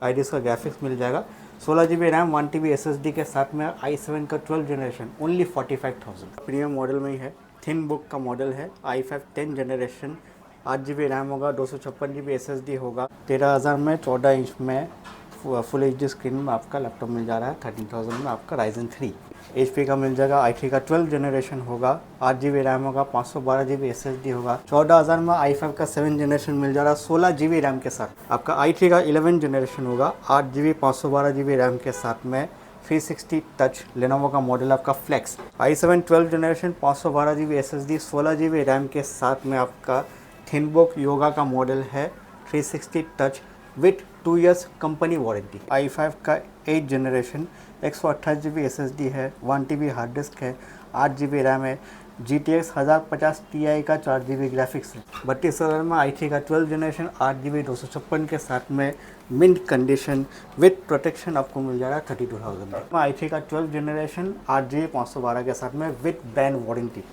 आईडिस का ग्राफिक्स मिल जाएगा, 16 GB RAM, 1 TB SSD के साथ में, i7 का 12 जनरेशन, ओनली 45,000। प्रीमियम मॉडल में ही है, थिन बुक का मॉडल है, i5 10 जनरेशन, 8 GB रैम होगा, 256 GB SSD होगा। 13,000 में 14 इंच में फुल HD स्क्रीन में आपका लैपटॉप मिल जा रहा है। 13,000 में आपका Ryzen 3 HP का मिल जाएगा। i3 का 12 जनरेशन होगा, 8 GB रैम होगा, 512 GB SSD होगा। 14,000 में i5 का 7 जनरेशन मिल जा रहा है 16 GB रैम के साथ। आपका i3 का 11 जनरेशन होगा, 8 GB 512 GB रैम के साथ में, 360 टच लेनोवो का मॉडल आपका Flex. i7 12 generation, 512 GB SSD, 16 GB RAM के साथ में आपका थिनबुक योगा का मॉडल है, 360 touch with 2 years company warranty. i5 का 8 जनरेशन, 128 GB SSD है, 1 TB हार्ड डिस्क है, 8 GB रैम है, GTX 1050 Ti का 4 GB ग्राफिक्स है। 32,000 में i3 का 12 जनरेशन, 8 GB 256 के साथ में मिंट कंडीशन विथ प्रोटेक्शन आपको मिल जाएगा 32,000 में। i3 का 12 जनरेशन, 8 GB 512 के साथ में with brand warranty,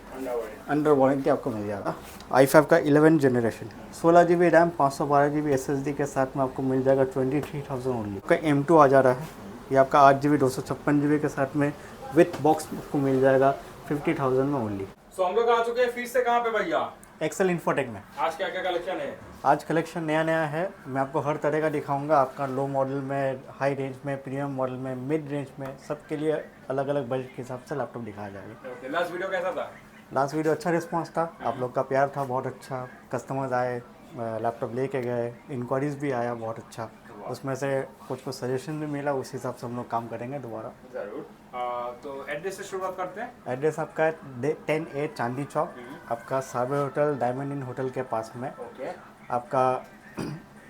under warranty आपको मिल जाएगा। i5 का 11 generation, 16 GB RAM, 512 GB SSD के साथ में आपको मिल जाएगा 23,000 ओनली। आपका M2 आ जा रहा है, ये आपका 8 GB 256 GB के साथ में विथ बॉक्स आपको मिल जाएगा 50,000 में ओनली। सो हम लोग आ चुके हैं फिर से कहाँ पे भैया? एक्सेल इन्फोटेक में। आज क्या क्या कलेक्शन है? आज कलेक्शन नया नया है, मैं आपको हर तरह का दिखाऊंगा। आपका लो मॉडल में, हाई रेंज में, प्रीमियम मॉडल में, मिड रेंज में, सबके लिए अलग अलग बजट के हिसाब से लैपटॉप दिखाया जाएगा। ओके, लास्ट वीडियो कैसा था? लास्ट वीडियो अच्छा रिस्पांस था, आप लोग का प्यार था बहुत अच्छा, कस्टमर्स आए, लैपटॉप लेके गए, इंक्वायरीज भी आया बहुत अच्छा, उसमें से कुछ सजेशन भी मिला, उस हिसाब से हम लोग काम करेंगे दोबारा। जरूर। तो एड्रेस से शुरुआत करते हैं। एड्रेस आपका है 10A चांदी चौक, आपका साबर होटल, डायमंड इन होटल के पास में। ओके। आपका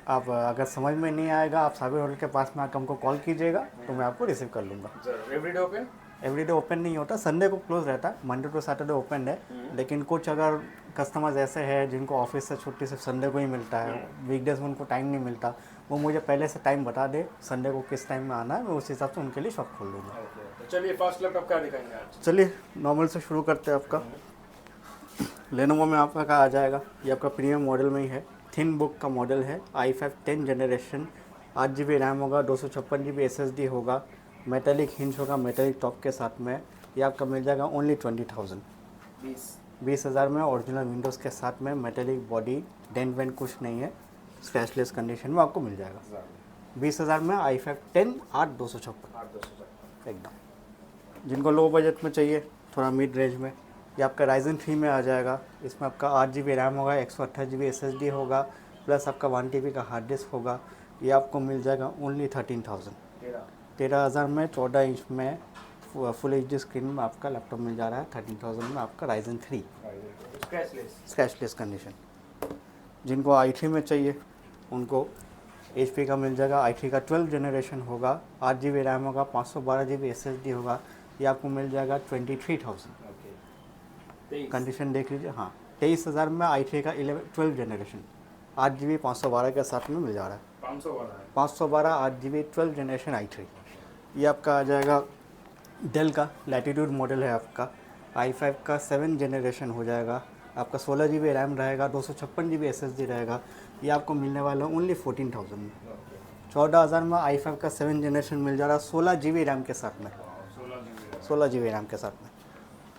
आप अगर समझ में नहीं आएगा, आप साबर होटल के पास में आकर हमको कॉल कीजिएगा तो मैं आपको रिसीव कर लूँगा। जरूर। Everyday open? एवरीडे ओपन नहीं होता, संडे को क्लोज रहता है, मंडे टू सैटरडे ओपन है। लेकिन कुछ अगर कस्टमर्स ऐसे हैं जिनको ऑफिस से छुट्टी सिर्फ संडे को ही मिलता है, वीकडेज में उनको टाइम नहीं मिलता, वो मुझे पहले से टाइम बता दे संडे को किस टाइम में आना है, मैं उस हिसाब से उनके लिए शॉप खोल दूँगा। तो चलिए फर्स्ट लैपटॉप क्या दिखाएंगे आज? चलिए नॉर्मल से शुरू करते हैं। आपका लेनोवो में आपका क्या आ जाएगा, ये आपका प्रीमियम मॉडल में ही है, थिन बुक का मॉडल है, i5 10 जनरेशन, 8 GB रैम होगा, 256 GB SSD होगा, मेटेलिक हिंज होगा मेटेलिक टॉप के साथ में। ये आपका मिल जाएगा ओनली 20,000, 20,000 में ओरिजिनल विंडोज़ के साथ में, मेटेलिक बॉडी, डेंट वेंट कुछ नहीं है, स्क्रैचलेस कंडीशन में आपको मिल जाएगा। 20,000 में i5 10 8,256 एकदम। जिनको लो बजट में चाहिए, थोड़ा मिड रेंज में, ये आपका Ryzen 3 में आ जाएगा। इसमें आपका 8 GB रैम होगा, 128 GB SSD होगा, प्लस आपका 1 TB का हार्ड डिस्क होगा। ये आपको मिल जाएगा ओनली 13,000। 13,000 में 14 इंच में फुल HD स्क्रीन में आपका लैपटॉप मिल जा रहा है। 13,000 में आपका Ryzen 3 स्क्रैचलेस कंडीशन। जिनको i3 में चाहिए उनको HP का मिल जाएगा। i3 का 12 जनरेशन होगा, 8 GB रैम होगा, 512 GB SSD होगा। ये आपको मिल जाएगा 23,000। कंडीशन देख लीजिए, हाँ 23,000 में i3 का 12 जनरेशन, 8 GB 512 के साथ में मिल जा रहा है। 512 8 GB 12 जनरेशन i3। ये आपका आ जाएगा डेल का लैटिट्यूड मॉडल है आपका, i5 का 7 जनरेशन हो जाएगा। आपका 16 GB रैम रहेगा, 256 GB SSD रहेगा। ये आपको मिलने वाला है ओनली 14,000 में। 14,000 में i5 का 7 जनरेशन मिल जा रहा है 16 GB रैम के साथ में, 16 GB रैम के साथ में।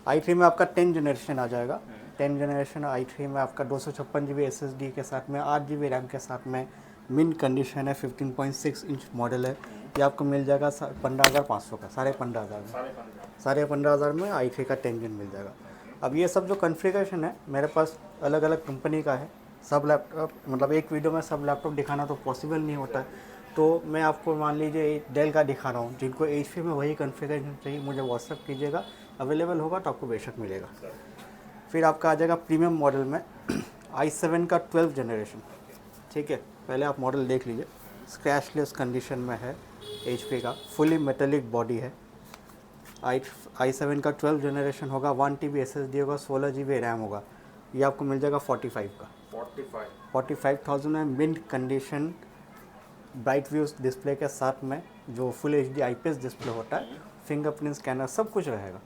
i3 में आपका 10 जनरेशन आ जाएगा। 10 जनरेशन i3 में आपका 256 GB SSD के साथ में, 8 GB रैम के साथ में, मिंट कंडीशन है, 15.6 इंच मॉडल है। ये आपको मिल जाएगा 15,500 का, 15,500 में, 15,500 में i3 का 10 जन मिल जाएगा। अब ये सब जो कॉन्फ़िगरेशन है मेरे पास अलग अलग कंपनी का है। सब लैपटॉप मतलब एक वीडियो में सब लैपटॉप दिखाना तो पॉसिबल नहीं होता है, तो मैं आपको मान लीजिए डेल का दिखा रहा हूँ। जिनको HP में वही कॉन्फ़िगरेशन चाहिए मुझे व्हाट्सअप कीजिएगा, अवेलेबल होगा तो आपको बेशक मिलेगा। फिर आपका आ जाएगा प्रीमियम मॉडल में i7 का 12 जनरेशन। ठीक है, पहले आप मॉडल देख लीजिए, स्क्रैचलेस कंडीशन में है, HP का फुली मेटेलिक बॉडी है। i7 का 12 जनरेशन होगा, 1 TB SSD होगा, 16 GB रैम होगा। ये आपको मिल जाएगा 45 का, 45,000 में, mint condition, bright views display के साथ में, जो फुल HD IPS डिस्प्ले होता है, फिंगरप्रिंट स्कैनर सब कुछ रहेगा।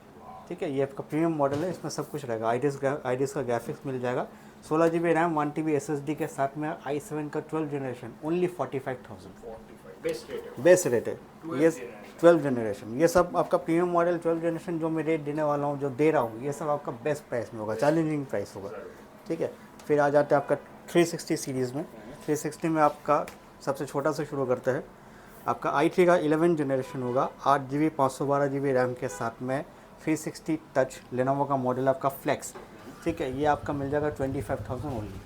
ठीक है, ये आपका प्रीमियम मॉडल है, इसमें सब कुछ रहेगा। आईडिस का ग्राफिक्स मिल जाएगा, 16 GB रैम, 1 TB SSD के साथ में, i7 का 12 जनरेशन ओनली 45,000। बेस्ट रेट है बेस रेट है। 12th ये generation। 12 जनरेशन, ये सब आपका प्रीमियम मॉडल 12 जनरेशन जो मैं रेट देने वाला हूँ, जो दे रहा हूँ, ये सब आपका बेस्ट प्राइस में होगा, चैलेंजिंग प्राइस होगा। ठीक है, फिर आ जाते हैं आपका 360 सीरीज़ में। 360 में आपका सबसे छोटा से शुरू करते हैं। आपका i3 का 11 जनरेशन होगा, 8 GB 512 GB रैम के साथ में, 360 टच लेनोवो का मॉडल आपका फ्लेक्स। ठीक है, ये आपका मिल जाएगा 25,000 ओनली।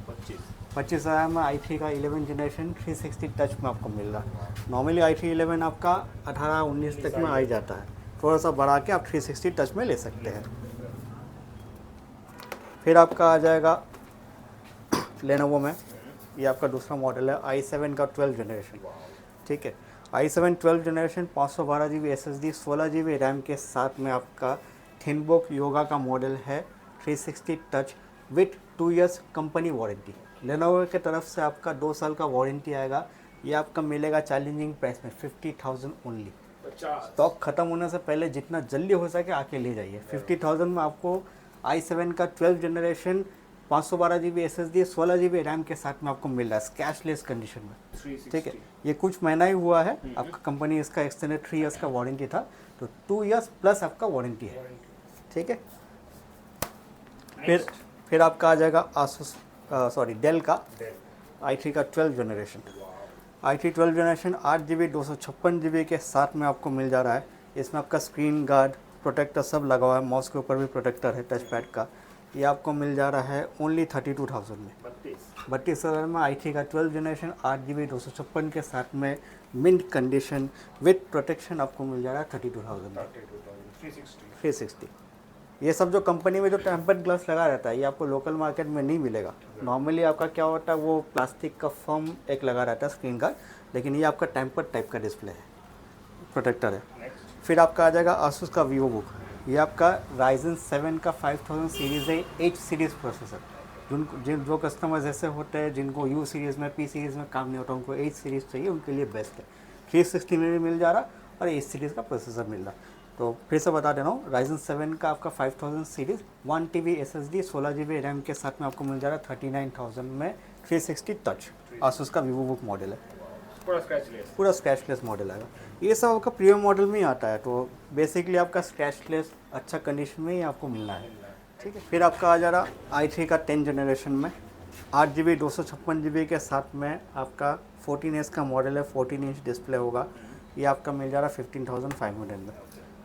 25,000 में i3 का 11 जनरेशन 360 टच में आपको मिल रहा है। नॉर्मली i3 11 आपका 18-19 तक में आ ही जाता है, थोड़ा सा बढ़ा के आप 360 टच में ले सकते हैं। फिर आपका आ जाएगा लेनोवो में, ये आपका दूसरा मॉडल है i7 का 12 जनरेशन। ठीक है, i7 12 generation 512 GB SSD 16 GB RAM के साथ में आपका थिनबुक योगा का मॉडल है, 360 touch with 2 years company warranty. Lenovo की तरफ से आपका 2 साल का वारंटी आएगा। ये आपका मिलेगा चैलेंजिंग प्राइस में 50,000 ओनली। 50। स्टॉक ख़त्म होने से पहले जितना जल्दी हो सके आके ले जाइए। 50,000 में आपको i7 का 12 generation 512 GB SSD 16 GB RAM के साथ में आपको मिल रहा है कैशलेस कंडीशन में। 360। ठीक है, ये कुछ महीना ही हुआ है, आपका कंपनी इसका एक्सटेंडेड 3 इयर्स का वारंटी था, तो 2 इयर्स प्लस आपका वारंटी है। ठीक है, फिर आपका आ जाएगा डेल का i3 का 12 generation. i3 12 generation 8 GB 256 GB के साथ में आपको मिल जा रहा है। इसमें आपका स्क्रीन गार्ड प्रोटेक्टर सब लगा हुआ है, माउस के ऊपर भी प्रोटेक्टर है टच पैड का। ये आपको मिल जा रहा है ओनली 32,000 में। 32,000 में i3 का 12 जनरेशन 8 GB 256 के साथ में मिंट कंडीशन विथ प्रोटेक्शन आपको मिल जा रहा है 32,000 में। 360 ये सब जो कंपनी में जो टेम्पर्ड ग्लास लगा रहता है, ये आपको लोकल मार्केट में नहीं मिलेगा। नॉर्मली आपका क्या होता है, वो प्लास्टिक का फॉर्म एक लगा रहता है स्क्रीन गार्ड, लेकिन ये आपका टेम्पर्ड टाइप का डिस्प्ले है, प्रोटेक्टर है। फिर आपका आ जाएगा आसूस का वीवो बुक। ये आपका Ryzen 7 का 5000 सीरीज़ है, 8 सीरीज़ प्रोसेसर। जो कस्टमर्स ऐसे होते हैं जिनको U सीरीज़ में P सीरीज़ में काम नहीं होता, उनको 8 सीरीज़ चाहिए, उनके लिए बेस्ट है। 360 में भी मिल जा रहा और 8 सीरीज़ का प्रोसेसर मिल रहा। तो फिर से बता दे रहा हूँ, Ryzen 7 का आपका 5000 series 1 TB SSD 16 GB RAM के साथ में आपको मिल जा रहा है 39,000 में, 360 टच आसूस का वीवो बुक मॉडल है, पूरा स्क्रैचलेस मॉडल आएगा। ये सब आपका प्रीमियम मॉडल में ही आता है, तो बेसिकली आपका स्क्रैचलेस अच्छा कंडीशन में ही आपको मिलना है। ठीक है, फिर आपका आ जा रहा i3 का 10 जनरेशन में 8 GB 256 GB के साथ में आपका 14S का मॉडल है, 14 इंच डिस्प्ले होगा। ये आपका मिल जा रहा है 15,500 में।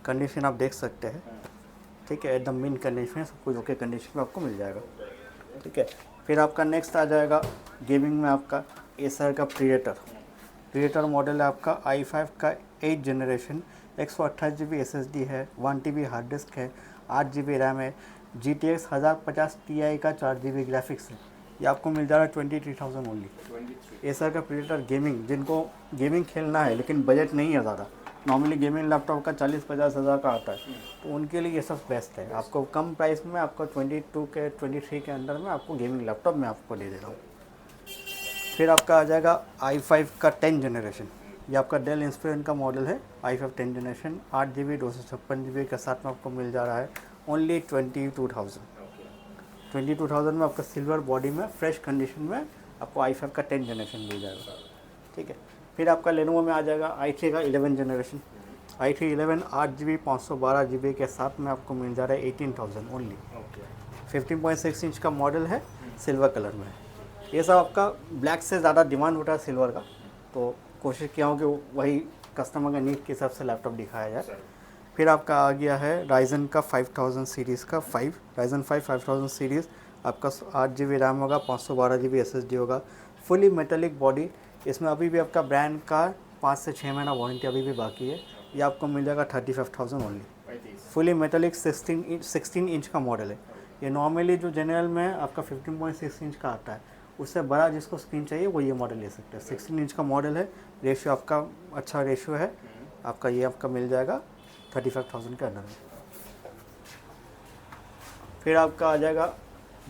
कंडीशन आप देख सकते हैं। ठीक है, एकदम मिन कंडीशन है, सब कुछ ओके कंडीशन में आपको मिल जाएगा। ठीक है, फिर आपका नेक्स्ट आ जाएगा गेमिंग में आपका एसर का प्रीडेटर मॉडल है आपका i5 का 8 जनरेशन 128 GB SSD है, 1 TB हार्ड डिस्क है, 8 GB रैम है, GTX 1050 Ti का 4 GB ग्राफिक्स है। ये आपको मिल जा रहा है 23,000 ओनली। एसर का प्रीडेटर गेमिंग, जिनको गेमिंग खेलना है लेकिन बजट नहीं है ज़्यादा, नॉर्मली गेमिंग लैपटॉप का 40-50 हज़ार का आता है, तो उनके लिए ये सब बेस्ट है। आपको कम प्राइस में आपको 23 के अंदर में आपको गेमिंग लैपटॉप में आपको दे दे रहा हूँ। फिर आपका आ जाएगा i5 का 10 जनरेशन। ये आपका डेल इंस्पिरेशन का मॉडल है, i5 10 जनरेशन 8 GB 256 GB के साथ में आपको मिल जा रहा है ओनली 22,000 में। आपका सिल्वर बॉडी में फ्रेश कंडीशन में आपको i5 का 10 जनरेशन मिल जाएगा। ठीक है, फिर आपका लेनोवो में आ जाएगा i3 का 11 जनरेशन। i3 11 8 GB 512 GB के साथ में आपको मिल जा रहा है 18,000 ओनली। 15.6 इंच का मॉडल है, सिल्वर कलर में है। ये सब आपका ब्लैक से ज़्यादा डिमांड होता है सिल्वर का, तो कोशिश किया हूँ कि वही कस्टमर का नीड के हिसाब से लैपटॉप दिखाया जाए। फिर आपका आ गया है Ryzen का 5000 सीरीज़ का Ryzen 5 5000 सीरीज़। आपका 8 GB रैम होगा, 512 GB SSD होगा, फुली मेटेलिक बॉडी। इसमें अभी भी आपका ब्रांड का 5 से 6 महीना वारंटी अभी भी बाकी है। ये आपको मिल जाएगा 35,000 ओनली। फुली मेटेलिक 16 इंच का मॉडल है। ये नॉर्मली जो जनरल में आपका 15.6 इंच का आता है, उससे बड़ा जिसको स्क्रीन चाहिए वो ये मॉडल ले सकते हैं। 16 इंच का मॉडल है, रेशियो आपका अच्छा रेशियो है। आपका ये आपका मिल जाएगा 35,000 के अंदर में। फिर आपका आ जाएगा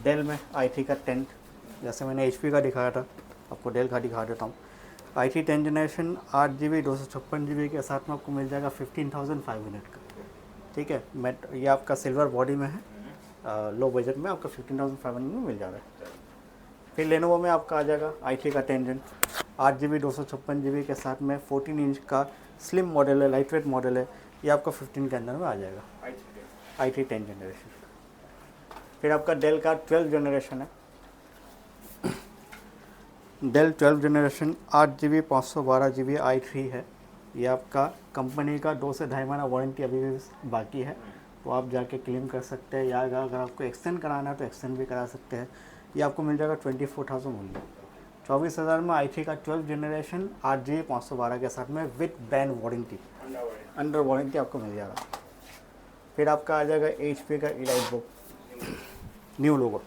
डेल में i3 का 10, जैसे मैंने HP का दिखाया था, आपको डेल का दिखा देता हूँ। i3 10 जनरेशन 8 GB 256 GB के साथ में आपको मिल जाएगा 15,500 का। ठीक है, ये आपका सिल्वर बॉडी में है, लो बजट में आपका 15,500 में मिल जा रहा है। फिर लेनोवो में आपका आ जाएगा i3 का 10 जन 8 GB 256 GB के साथ में 14 इंच का स्लिम मॉडल है, लाइट वेट मॉडल है। ये आपका 15 के अंदर में आ जाएगा, i3 10 जनरेशन। फिर आपका डेल का 12 जनरेशन है, del 12 generation 8 GB 512 GB i3 है। ये आपका कंपनी का 2 से ढाई महीना वारंटी अभी भी बाकी है, तो आप जाके क्लेम कर सकते हैं, या अगर आपको एक्सटेंड कराना है तो एक्सटेंड भी करा सकते हैं। ये आपको मिल जाएगा 24,000 ओनली, 24,000 में i3 का 12 जनरेशन 8 GB 512 के साथ में with brand warranty, under warranty आपको मिल जाएगा। फिर आपका आ जाएगा HP का elite book, new logo,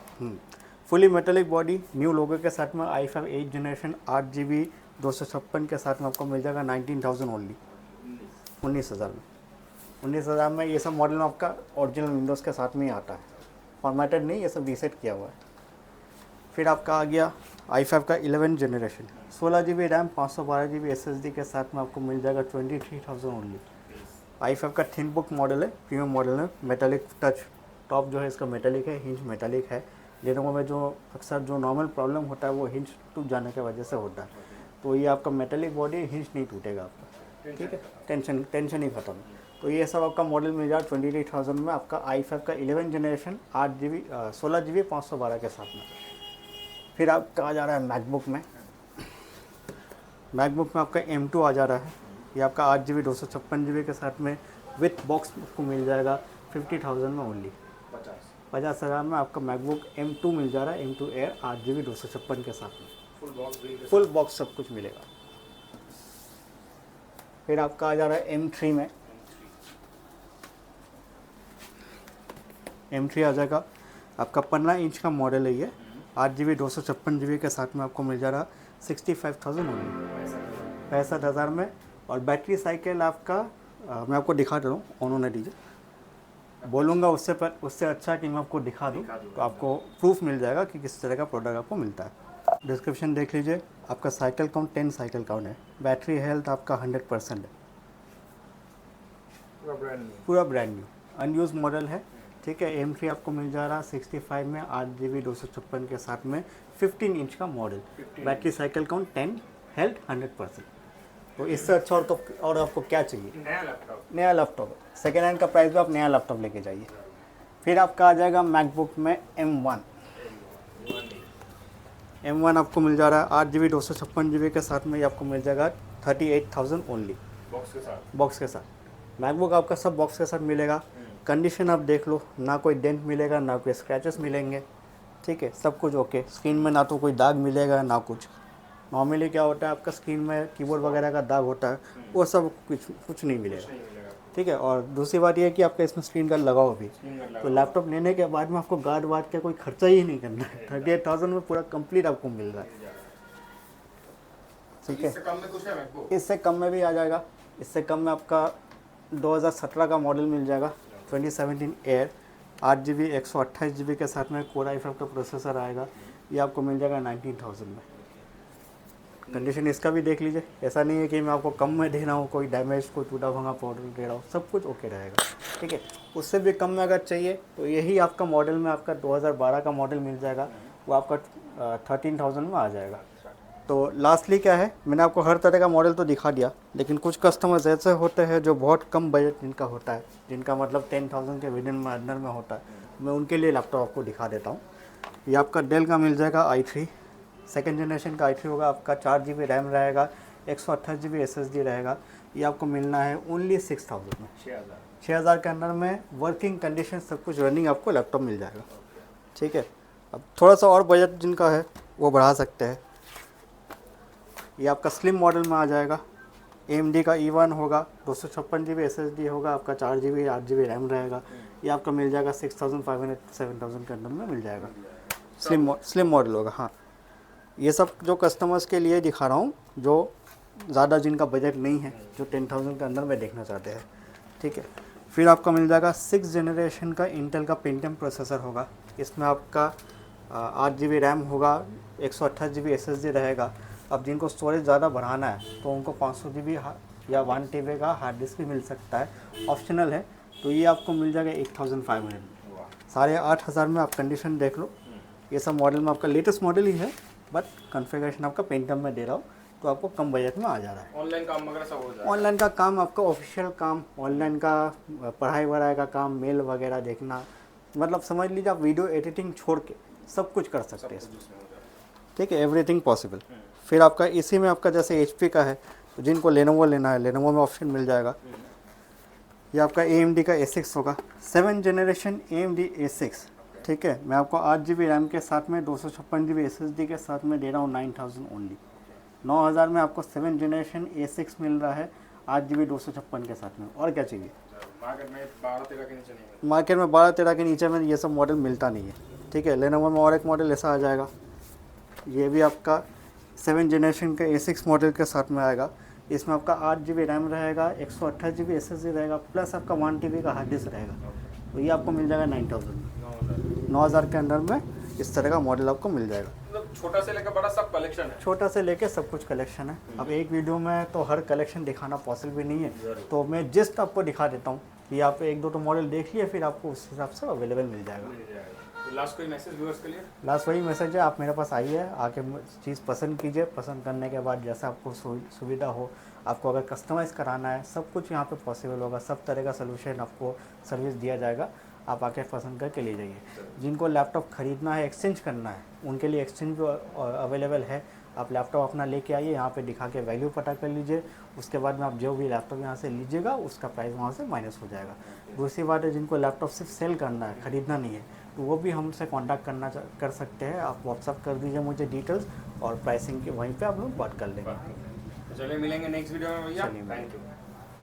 fully metallic body, new logo के साथ में i5 8 जनरेशन 8 GB 256 के साथ में आपको मिल जाएगा 19,000 ओनली, 19,000 में। 19,000 में ये सब मॉडल में आपका ओरिजिनल विंडोज़ के साथ में ही आता है, फॉर्मेटेड नहीं, ये सब रीसेट किया हुआ है। फिर आपका आ गया i5 का 11 generation 16 GB RAM 512 GB SSD के साथ में आपको मिल जाएगा 23,000 ओनली। i5 का थिन बुक मॉडल है, प्रीमियम मॉडल है, मेटालिक टच, टॉप जो है इसका मेटालिक है, हिंज मेटालिक है। लेनोवो में जो अक्सर जो नॉर्मल प्रॉब्लम होता है वो हिंज टूट जाने की वजह से होता है, तो ये आपका मेटालिक बॉडी, हिंज नहीं टूटेगा आपका, ठीक है, टेंशन ही खत्म। तो ये सब आपका मॉडल मिल जाएगा 23,000 में, आपका i5 का 11 जनरेशन 16 GB 512 के साथ में। फिर आपका आ जा रहा है मैकबुक में, मैकबुक में आपका M2 आ जा रहा है। ये आपका 8 GB 256 GB के साथ में विथ बॉक्स आपको मिल जाएगा 50,000 में ओनली, 50,000 में आपका मैकबुक M2 मिल जा रहा है, M2 एयर 8 GB 256 के साथ में, फुल बॉक्स सब कुछ मिलेगा। फिर आपका आ जा रहा है M3 में, M3 आ जाएगा आपका 15 इंच का मॉडल है। ये 8 GB 256 GB के साथ में आपको मिल जा रहा 65,000 ओनली, 65,000 में। और बैटरी साइकिल आपका मैं आपको दिखा दे रहा हूँ, ऑन होने दीजिए, बोलूँगा उससे अच्छा कि मैं आपको दिखा दूँ, तो आपको प्रूफ मिल जाएगा कि किस तरह का प्रोडक्ट आपको मिलता है। डिस्क्रिप्शन देख लीजिए, आपका साइकिल काउंट 10 साइकिल काउंट है, बैटरी हेल्थ आपका 100% है, पूरा ब्रांड न्यू अनयूज मॉडल है, ठीक है। M3 आपको मिल जा रहा 65 में 8 GB 256 के साथ में 15 इंच का model, battery cycle count 10, health 100%। तो इससे अच्छा और आपको क्या चाहिए, नया लैपटॉप, सेकेंड हैंड का प्राइस में आप नया लैपटॉप लेके जाइए। फिर आपका आ जाएगा मैकबुक में M1 आपको मिल जा रहा है 8 GB 256 GB के साथ में, ये आपको मिल जाएगा 38,000 ओनली, बॉक्स के साथ। मैकबुक आपका सब बॉक्स के साथ मिलेगा, कंडीशन आप देख लो, ना कोई डेंट मिलेगा, ना कोई स्क्रैचेस मिलेंगे, ठीक है, सब कुछ ओके। स्क्रीन में ना तो कोई दाग मिलेगा ना कुछ, नॉर्मली क्या होता है आपका स्क्रीन में कीबोर्ड वगैरह का दाग होता है, वो सब कुछ नहीं मिलेगा, ठीक है। और दूसरी बात ये है कि आपका इसमें स्क्रीन गार्ड लगाओ भी, तो लैपटॉप लेने के बाद में आपको गार्ड वार्ड का कोई खर्चा ही नहीं करना है, 38,000 में पूरा कंप्लीट आपको मिल रहा है, ठीक है। इससे कम में भी आ जाएगा, इससे कम में आपका 2017 का मॉडल मिल जाएगा 2017 एयर 8 GB 128 GB के साथ में कोर i5 का प्रोसेसर आएगा, ये आपको मिल जाएगा 19,000 में। कंडीशन इसका भी देख लीजिए, ऐसा नहीं है कि मैं आपको कम में दे रहा हूँ, कोई डैमेज, कोई टूटा भंगा पाउडर दे रहा हूँ, सब कुछ ओके रहेगा, ठीक है। उससे भी कम में अगर चाहिए तो यही आपका मॉडल में आपका 2012 का मॉडल मिल जाएगा, वो आपका 13,000 में आ जाएगा। तो लास्टली क्या है, मैंने आपको हर तरह का मॉडल तो दिखा दिया, लेकिन कुछ कस्टमर्स ऐसे होते हैं जो बहुत कम बजट जिनका होता है, जिनका मतलब 10,000 के विदिन में अंदर में होता है, मैं उनके लिए लैपटॉप आपको दिखा देता हूँ। ये आपका डेल का मिल जाएगा i3, सेकेंड जनरेशन का i3 होगा, आपका 4 GB रैम रहेगा, 128 GB SSD रहेगा, ये आपको मिलना है ओनली 6,000 में, 6,000 के अंदर में वर्किंग कंडीशन सब कुछ रनिंग आपको लैपटॉप मिल जाएगा, ठीक है। अब थोड़ा सा और बजट जिनका है वो बढ़ा सकते हैं। ये आपका स्लिम मॉडल में आ जाएगा, AMD का E1 होगा, 256 GB SSD होगा, आपका 4 GB 8 GB रैम रहेगा, ये आपका मिल जाएगा 6,500 7,000 के अंदर में मिल जाएगा, स्लिम मॉडल होगा। हाँ, ये सब जो कस्टमर्स के लिए दिखा रहा हूँ जो ज़्यादा जिनका बजट नहीं है, जो 10,000 के अंदर में देखना चाहते हैं, ठीक है। फिर आपका मिल जाएगा 6 जनरेशन का इंटेल का पेंटियम प्रोसेसर होगा, इसमें आपका 8 GB रैम होगा, 128 GB SSD रहेगा। अब जिनको स्टोरेज ज़्यादा बढ़ाना है तो उनको 500 GB या 1 TB का हार्ड डिस्क भी मिल सकता है, ऑप्शनल है। तो ये आपको मिल जाएगा 8,500 में, 8,500 में। आप कंडीशन देख लो, ये सब मॉडल में आपका लेटेस्ट मॉडल ही है, बट कॉन्फ़िगरेशन आपका पेंटियम में दे रहा हूँ, तो आपको कम बजट में आ जा रहा है। ऑनलाइन काम वगैरह सब हो जाएगा। ऑनलाइन का काम आपका ऑफिशियल काम, ऑनलाइन का पढ़ाई वढ़ाई का काम, मेल वगैरह देखना, मतलब समझ लीजिए आप वीडियो एडिटिंग छोड़ के सब कुछ कर सकते सब हैं कुछ इसमें। उसमें हो जाएगा। ठीक है, एवरीथिंग पॉसिबल। फिर आपका इसी में आपका जैसे HP का है, तो जिनको लेनोवो लेना है लेनोवो में ऑप्शन मिल जाएगा। ये आपका AMD का A6 होगा, 7 जनरेशन AMD A6। ठीक है, मैं आपको 8 GB रैम के साथ में 256 GB SSD के साथ में दे रहा हूँ 9000 ओनली। 9000 में आपको 7 जनरेशन A6 मिल रहा है 8 GB 256 के साथ में। और क्या चाहिए? मार्केट में 12-13 के नीचे नहीं मिलता। मार्केट में 12-13 के नीचे में ये सब मॉडल मिलता नहीं है। ठीक है, लेनोवो में और एक मॉडल ऐसा आ जाएगा, ये भी आपका 7 जनरेशन का A6 मॉडल के साथ में आएगा। इसमें आपका 8 GB रैम रहेगा, 128 GB SSD रहेगा, प्लस आपका 1 TB का हार्ड डिस्क रहेगा। तो ये आपको मिल जाएगा 9000 में। 9000 के अंदर में इस तरह का मॉडल आपको मिल जाएगा। मतलब छोटा से लेकर बड़ा सब कलेक्शन है। छोटा से लेके सब कुछ कलेक्शन है। अब एक वीडियो में तो हर कलेक्शन दिखाना पॉसिबल भी नहीं है, तो मैं जस्ट आपको दिखा देता हूँ कि आप एक दो तो मॉडल देख लिए, फिर आपको उस हिसाब से अवेलेबल मिल जाएगा। लास्ट कोई मैसेज व्यूअर्स के लिए? लास्ट वही मैसेज है, आप मेरे पास आइए, आके चीज़ पसंद कीजिए। पसंद करने के बाद जैसा आपको सुविधा हो, आपको अगर कस्टमाइज़ कराना है, सब कुछ यहाँ पे पॉसिबल होगा। सब तरह का सोल्यूशन आपको सर्विस दिया जाएगा। आप आके पसंद करके ले जाइए। जिनको लैपटॉप ख़रीदना है, एक्सचेंज करना है, उनके लिए एक्सचेंज भी अवेलेबल है। आप लैपटॉप अपना लेके आइए, यहाँ पे दिखा के वैल्यू पता कर लीजिए। उसके बाद में आप जो भी लैपटॉप यहाँ से लीजिएगा उसका प्राइस वहाँ से माइनस हो जाएगा। दूसरी बात है, जिनको लैपटॉप सिर्फ सेल करना है, ख़रीदना नहीं है, तो वो भी हमसे कांटेक्ट कर सकते हैं। आप व्हाट्सअप कर दीजिए मुझे डिटेल्स, और प्राइसिंग के वहीं पे आप लोग बात कर लेंगे। चलिए मिलेंगे नेक्स्ट वीडियो में भैया। चलिए। Thank you.